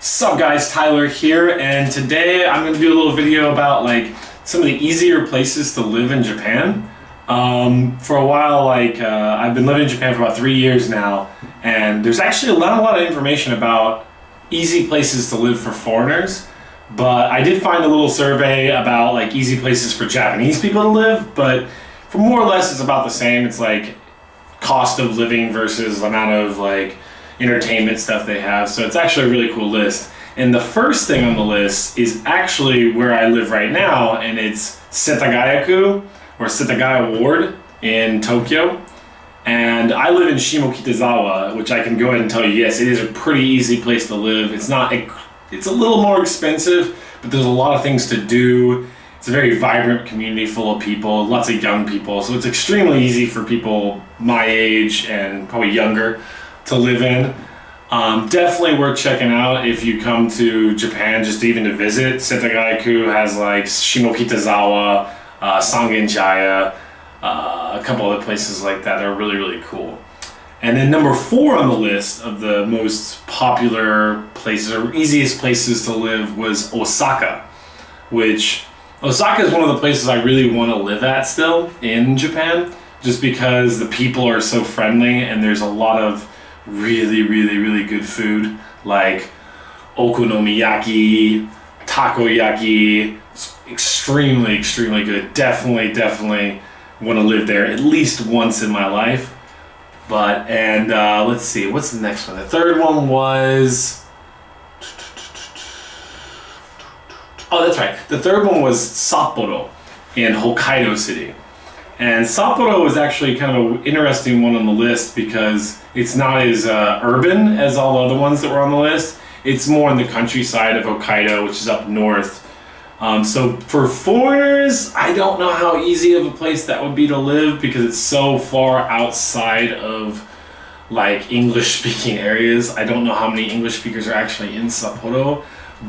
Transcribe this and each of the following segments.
Sup guys, Tyler here, and today I'm going to do a little video about like some of the easier places to live in Japan. For a while, I've been living in Japan for about 3 years now, and there's actually not a lot of information about easy places to live for foreigners. But I did find a little survey about like easy places for Japanese people to live, but for more or less it's about the same. It's like cost of living versus the amount of like entertainment stuff they have. So it's actually a really cool list. And the first thing on the list is actually where I live right now, and it's Setagaya-ku or Setagaya Ward in Tokyo. And I live in Shimokitazawa, which I can go ahead and tell you, yes, it is a pretty easy place to live. It's a little more expensive, but there's a lot of things to do. It's a very vibrant community full of people, lots of young people. So it's extremely easy for people my age and probably younger to live in. Definitely worth checking out if you come to Japan, just even to visit. Setagaya-ku has like Shimokitazawa, Sangenjaya, a couple other places like that are really, really cool. And then number 4 on the list of the most popular places or easiest places to live was Osaka, which Osaka is one of the places I really want to live at still in Japan, just because the people are so friendly and there's a lot of really, really, really good food like okonomiyaki, takoyaki. It's extremely, extremely good. Definitely want to live there at least once in my life. Let's see, what's the next one? The third one was, oh, that's right. The third one was Sapporo in Hokkaido City. And Sapporo was actually kind of an interesting one on the list because it's not as urban as all the other ones that were on the list. It's more in the countryside of Hokkaido, which is up north. So for foreigners, I don't know how easy of a place that would be to live because it's so far outside of like English speaking areas. I don't know how many English speakers are actually in Sapporo,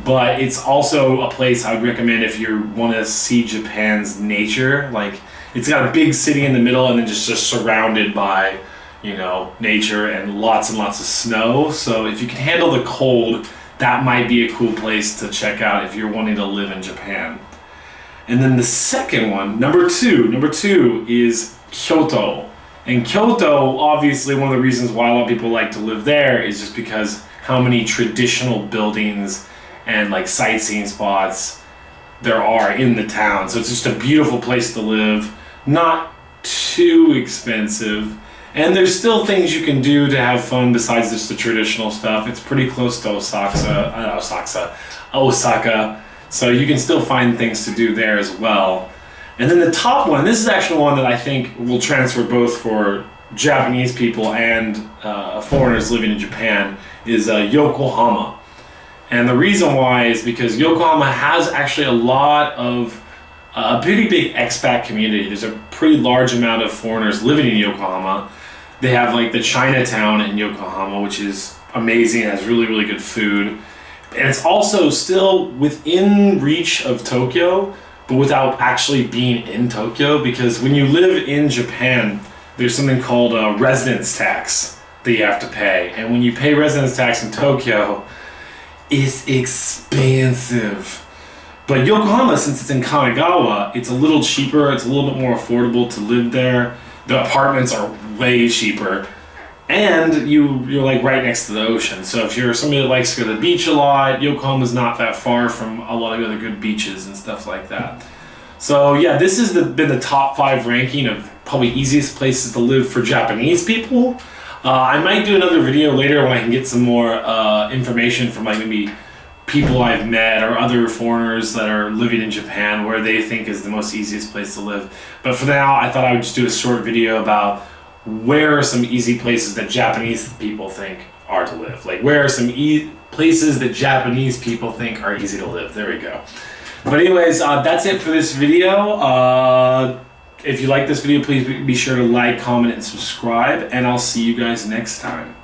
but it's also a place I would recommend if you want to see Japan's nature. Like, it's got a big city in the middle and then just surrounded by, you know, nature and lots of snow. So if you can handle the cold, that might be a cool place to check out if you're wanting to live in Japan. And then the second one, number two is Kyoto. And Kyoto, obviously one of the reasons why a lot of people like to live there is just because how many traditional buildings and like sightseeing spots there are in the town. So it's just a beautiful place to live, not too expensive. And there's still things you can do to have fun besides just the traditional stuff. It's pretty close to Osaka. So you can still find things to do there as well. And then the top one, this is actually one that I think will transfer both for Japanese people and foreigners living in Japan, is Yokohama. And the reason why is because Yokohama has actually a lot of a pretty big expat community. There's a pretty large amount of foreigners living in Yokohama. They have like the Chinatown in Yokohama, which is amazing. It has really, really good food. And it's also still within reach of Tokyo, but without actually being in Tokyo, because when you live in Japan, there's something called a residence tax that you have to pay. And when you pay residence tax in Tokyo, it's expensive. But Yokohama, since it's in Kanagawa, it's a little cheaper, it's a little bit more affordable to live there. The apartments are way cheaper, and you're like right next to the ocean. So if you're somebody that likes to go to the beach a lot, Yokohama's not that far from a lot of other good beaches and stuff like that. So yeah, this has been the top 5 ranking of probably easiest places to live for Japanese people. I might do another video later when I can get some more information from like maybe people I've met or other foreigners that are living in Japan where they think is the most easiest place to live. But for now, I thought I would just do a short video about where are some easy places that Japanese people think are to live. Like, where are some places that Japanese people think are easy to live. There we go. But anyways, that's it for this video. If you like this video, please be sure to like, comment, and subscribe, and I'll see you guys next time.